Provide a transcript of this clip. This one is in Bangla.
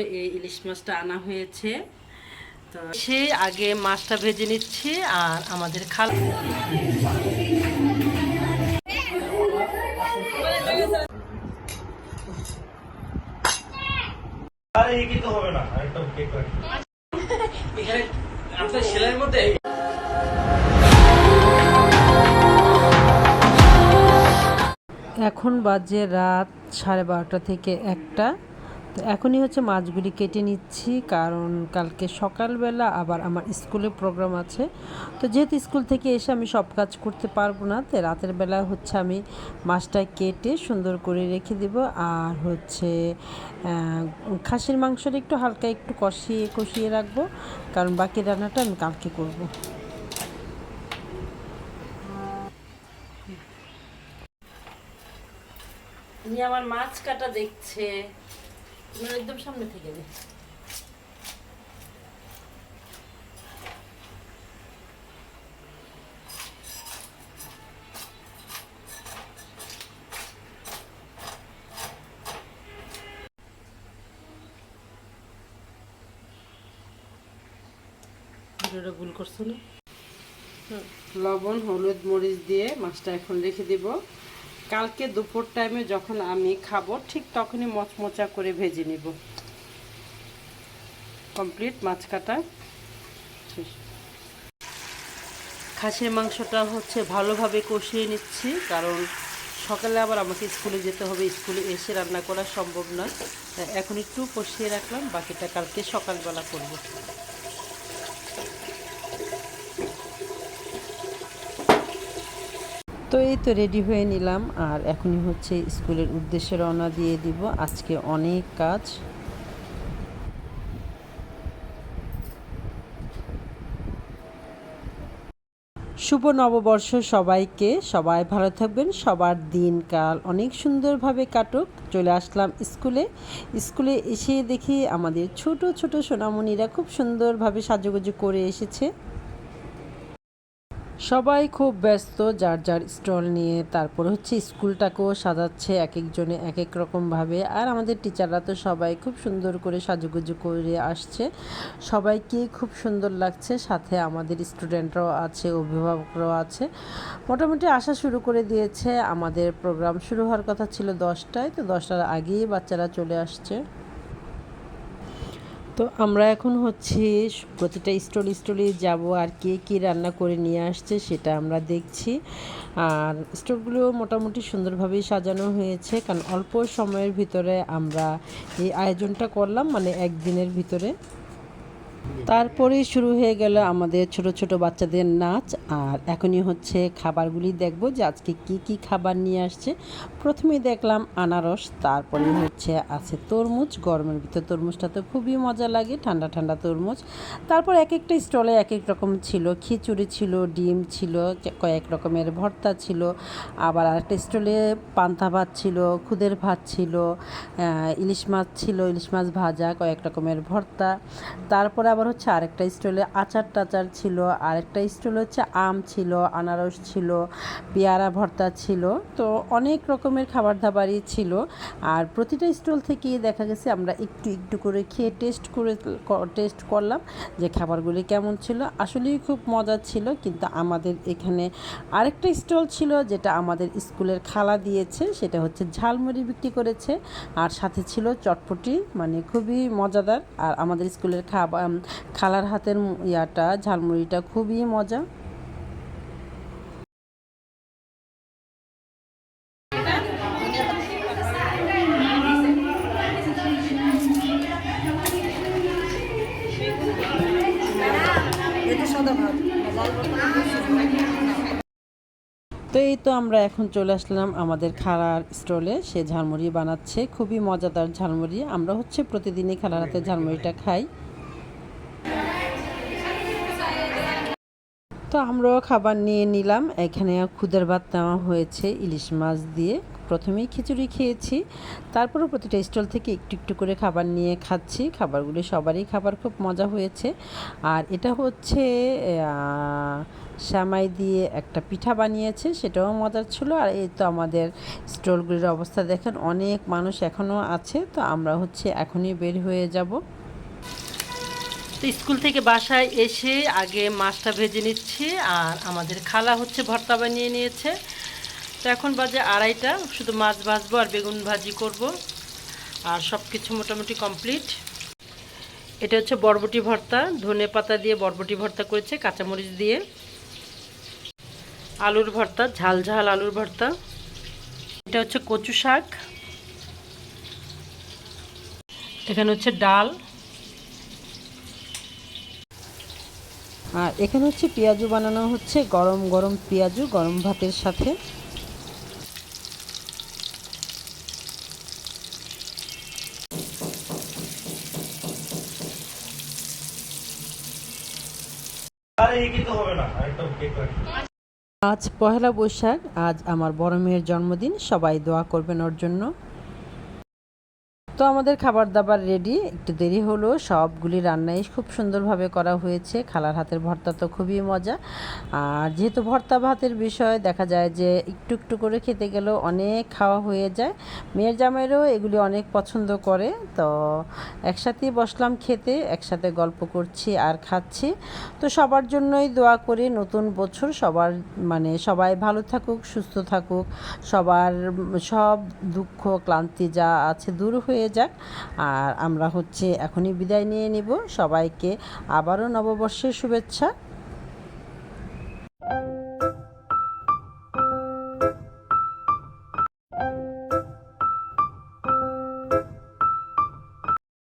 এই ইলিশ মাছটা আনা হয়েছে, তো সে আগে মাছটা ভেজে নিচ্ছি। আর আমাদের এখন বাজে রাত 12:30 থেকে 1টা। তো এখনই হচ্ছে মাছগুলি কেটে নিচ্ছি, কারণ কালকে সকালবেলা আবার আমার স্কুলে প্রোগ্রাম আছে। তো যেহেতু স্কুল থেকে এসে আমি সব কাজ করতে পারবো না, তো রাতের বেলা হচ্ছে আমি মাছটা কেটে সুন্দর করে রেখে দেব। আর হচ্ছে খাসির মাংসটা একটু হালকা একটু কষিয়ে রাখবো, কারণ বাকি রান্নাটা আমি কালকে করব। উনি আমার মাছ কাটা দেখছে, একদম সামনে থেকে দে। ভিডিওটা ভুল করছো না। লবণ হলুদ মরিচ দিয়ে মাছটা এখন রেখে দেব। কালকে দুপুর টাইমে যখন আমি খাবো ঠিক তখনই মচমচা করে ভেজে নেব। কমপ্লিট মাছ কাটা শেষ। খাসির মাংসটা হচ্ছে ভালোভাবে কষিয়ে নিচ্ছি, কারণ সকালে আবার আমাকে স্কুলে যেতে হবে, স্কুলে এসে রান্না করা সম্ভব নয়। এখন একটু কষিয়ে রাখলাম, বাকিটা কালকে সকালবেলা করব। তো এই তো রেডি হয়ে নিলাম, আর এখনই হচ্ছে স্কুলের উদ্দেশ্যে রওনা দিয়ে দিব। আজকে অনেক কাজ। শুভ নববর্ষ সবাইকে, সবাই ভালো থাকবেন, সবার দিনকাল অনেক সুন্দরভাবে কাটুক। চলে আসলাম স্কুলে এসে দেখি আমাদের ছোট ছোট সোনামণিরা খুব সুন্দরভাবে সাজুগুজু করে এসেছে। সবাই খুব ব্যস্ত যার যার স্টল নিয়ে। তারপর হচ্ছে স্কুলটাকেও সাজাচ্ছে এক একজনে এক এক রকমভাবে। আর আমাদের টিচাররা তো সবাই খুব সুন্দর করে সাজুগুজু করে আসছে, সবাইকে খুব সুন্দর লাগছে। সাথে আমাদের স্টুডেন্টরাও আছে, অভিভাবকরাও আছে। মোটামুটি আসা শুরু করে দিয়েছে। আমাদের প্রোগ্রাম শুরু হওয়ার কথা ছিল 10টায়, তো 10টার আগেই বাচ্চারা চলে আসছে। তো আমরা এখন হচ্ছে প্রতিটা স্টলে যাব, আর কে কী রান্না করে নিয়ে আসছে সেটা আমরা দেখছি। আর স্টলগুলো মোটামুটি সুন্দরভাবেই সাজানো হয়েছে, কারণ অল্প সময়ের ভিতরে আমরা এই আয়োজনটা করলাম, মানে একদিনের ভিতরে। তারপরেই শুরু হয়ে গেল আমাদের ছোট ছোট বাচ্চাদের নাচ। আর এখনই হচ্ছে খাবারগুলি দেখব যে আজকে কি কি খাবার নিয়ে আসছে। প্রথমেই দেখলাম আনারস, তারপরে হচ্ছে আছে তরমুজ। গরমের ভিতর তরমুজটা তো খুবই মজা লাগে, ঠান্ডা ঠান্ডা তরমুজ। তারপর এক একটা স্টলে এক এক রকম ছিল, খিচুড়ি ছিল, ডিম ছিল, কয়েক রকমের ভর্তা ছিল। আবার আরেকটা স্টলে পান্তা ভাত ছিল, খুদের ভাত ছিল, ইলিশ মাছ ছিল, ইলিশ মাছ ভাজা, কয়েক রকমের ভর্তা। তারপরে আবার হচ্ছে আরেকটা স্টলে আচার টাচার ছিল, আরেকটা স্টলে হচ্ছে আম ছিল, আনারস ছিল, পেয়ারা ভর্তা ছিল। তো অনেক রকমের খাবার দাবারই ছিল। আর প্রতিটা স্টল থেকেই দেখা গেছে আমরা একটু একটু করে খেয়ে টেস্ট করলাম যে খাবারগুলি কেমন ছিল। আসলেই খুব মজা ছিল। কিন্তু আমাদের এখানে আরেকটা স্টল ছিল যেটা আমাদের স্কুলের খালা দিয়েছে, সেটা হচ্ছে ঝালমুড়ি বিক্রি করেছে, আর সাথে ছিল চটপটি, মানে খুবই মজাদার। আর আমাদের স্কুলের খালার হাতের ঝালমুড়িটা খুবই মজা। তো এই তো আমরা এখন চলে আসলাম আমাদের খালার স্টলে। সে ঝালমুড়ি বানাচ্ছে, খুবই মজাদার ঝালমুড়ি। আমরা হচ্ছে প্রতিদিনই খালার হাতের ঝালমুড়িটা খাই। তো আমরাও খাবার নিয়ে নিলাম। এখানে খুদের ভাত নেওয়া হয়েছে ইলিশ মাছ দিয়ে। প্রথমেই খিচুড়ি খেয়েছি, তারপরও প্রতিটা স্টল থেকে একটু একটু করে খাবার নিয়ে খাচ্ছি। খাবারগুলি সবারই খাবার খুব মজা হয়েছে। আর এটা হচ্ছে সেমাই দিয়ে একটা পিঠা বানিয়েছে, সেটাও মজার ছিল। আর এই তো আমাদের স্টলগুলির অবস্থা দেখেন, অনেক মানুষ এখনও আছে। তো আমরা হচ্ছে এখনই বের হয়ে যাব। তো স্কুল থেকে বাসায় এসে আগে মাছটা ভেজে নিচ্ছি, আর আমাদের খালা হচ্ছে ভর্তা বানিয়ে নিয়েছে। তো এখন বাজে 2:30, শুধু মাছ ভাজবো আর বেগুন ভাজি করব, আর সব কিছু মোটামুটি কমপ্লিট। এটা হচ্ছে বরবটি ভর্তা, ধনে পাতা দিয়ে বরবটি ভর্তা করেছে, কাঁচামরিচ দিয়ে। আলুর ভর্তা, ঝাল ঝাল আলুর ভর্তা। এটা হচ্ছে কচু শাক। এখানে হচ্ছে ডাল। আর এখানে হচ্ছে পেঁয়াজু বানানো হচ্ছে, গরম গরম পেঁয়াজু গরম ভাতের সাথে। আজ পহেলা বৈশাখ, আজ আমার বড় মেয়ের জন্মদিন, সবাই দোয়া করবেন ওর জন্য। তো আমাদের খাবার দাবার রেডি, একটু দেরি হলো, সবগুলি রান্নাই খুব সুন্দরভাবে করা হয়েছে। খালার হাতের ভর্তা তো খুবই মজা। আর যেহেতু ভর্তা ভাতের বিষয়, দেখা যায় যে একটু একটু করে খেতে গেলেও অনেক খাওয়া হয়ে যায়। মেয়ের জামাইরও এগুলি অনেক পছন্দ করে। তো একসাথেই বসলাম খেতে, একসাথে গল্প করছি আর খাচ্ছি। তো সবার জন্যই দোয়া করি, নতুন বছর সবার সবাই ভালো থাকুক, সুস্থ থাকুক, সবার সব দুঃখ ক্লান্তি যা আছে দূর হয়ে যাক। আর আমরা হচ্ছে এখনই বিদায় নিয়ে নিব। সবাইকে আবারও নববর্ষের শুভেচ্ছা।